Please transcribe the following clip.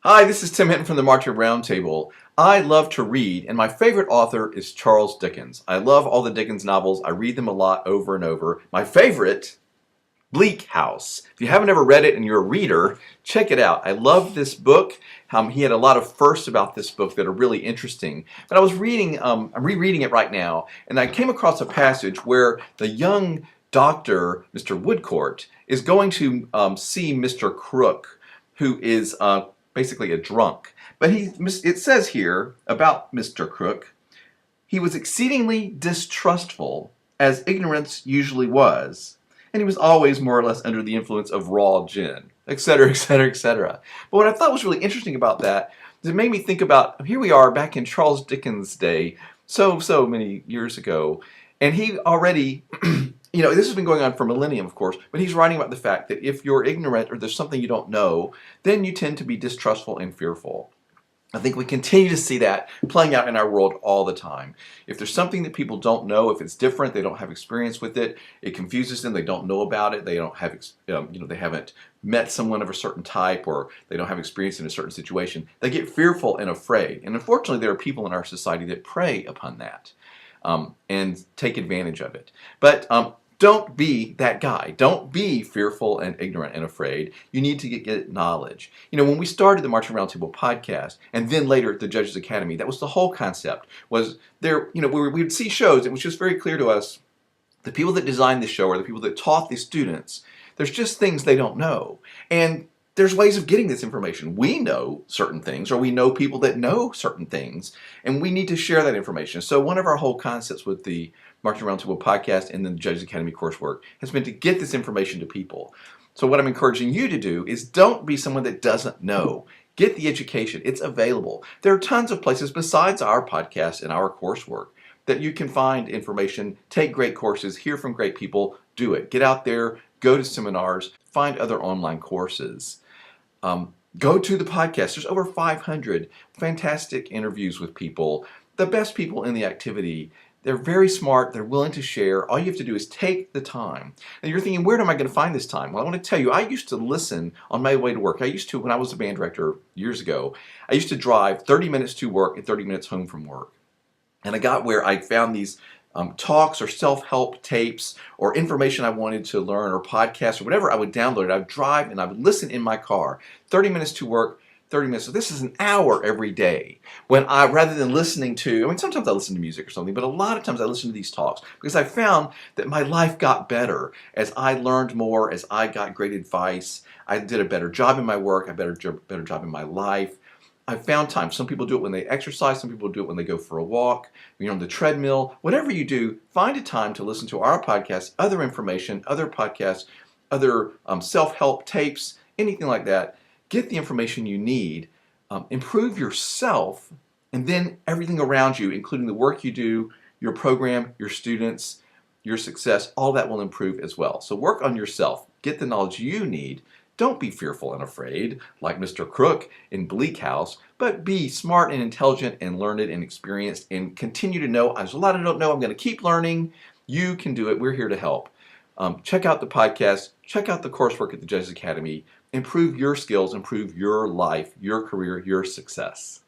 Hi, this is Tim Hinton from the Martyr Roundtable. I love to read, and my favorite author is Charles Dickens. I love all the Dickens novels. I read them a lot over and over. My favorite, Bleak House. If you haven't ever read it and you're a reader, check it out. I love this book. He had a lot of firsts about this book that are really interesting. But I was reading, I'm rereading it right now, and I came across a passage where the young doctor, Mr. Woodcourt, is going to see Mr. Crook, who is basically a drunk. But it says here about Mr. Crook, he was exceedingly distrustful, as ignorance usually was, and he was always more or less under the influence of raw gin, etc., etc., etc. But what I thought was really interesting about that is it made me think about, here we are back in Charles Dickens' day, so many years ago, and he already, this has been going on for millennium, of course, but he's writing about the fact that if you're ignorant or there's something you don't know, then you tend to be distrustful and fearful. I think we continue to see that playing out in our world all the time. If there's something that people don't know, if it's different, they don't have experience with it, it confuses them, they don't know about it, they don't have, they haven't met someone of a certain type, or they don't have experience in a certain situation, they get fearful and afraid. And unfortunately, there are people in our society that prey upon that and take advantage of it. But don't be that guy. Don't be fearful and ignorant and afraid. You need to get knowledge. When we started the Marching Roundtable podcast, and then later the Judges Academy, that was the whole concept. Was there, we would see shows. It was just very clear to us, the people that designed the show or the people that taught the students, there's just things they don't know. And there's ways of getting this information. We know certain things, or we know people that know certain things, and we need to share that information. So one of our whole concepts with the Marching Roundtable podcast and the Judges Academy coursework has been to get this information to people. So what I'm encouraging you to do is don't be someone that doesn't know. Get the education. It's available. There are tons of places besides our podcast and our coursework that you can find information, take great courses, hear from great people, do it. Get out there, go to seminars, find other online courses. Go to the podcast. There's over 500 fantastic interviews with people, the best people in the activity. They're very smart. They're willing to share. All you have to do is take the time. And you're thinking, where am I going to find this time? Well, I want to tell you, I used to listen on my way to work. I used to, when I was a band director years ago, I used to drive 30 minutes to work and 30 minutes home from work. And I got where I found these talks or self-help tapes or information I wanted to learn or podcasts or whatever. I would download it. I would drive and I would listen in my car. 30 minutes to work, 30 minutes. So this is an hour every day. When rather than listening to, sometimes I listen to music or something, but a lot of times I listen to these talks because I found that my life got better as I learned more, as I got great advice. I did a better job in my work, a better job in my life. I found time. Some people do it when they exercise. Some people do it when they go for a walk, on the treadmill. Whatever you do, find a time to listen to our podcast, other information, other podcasts, other self-help tapes, anything like that. Get the information you need, improve yourself, and then everything around you, including the work you do, your program, your students, your success, all that will improve as well. So work on yourself. Get the knowledge you need. Don't be fearful and afraid, like Mr. Crook in Bleak House, but be smart and intelligent and learned and experienced and continue to know. There's a lot I don't know. I'm going to keep learning. You can do it. We're here to help. Check out the podcast. Check out the coursework at the Judges Academy. Improve your skills, improve your life, your career, your success.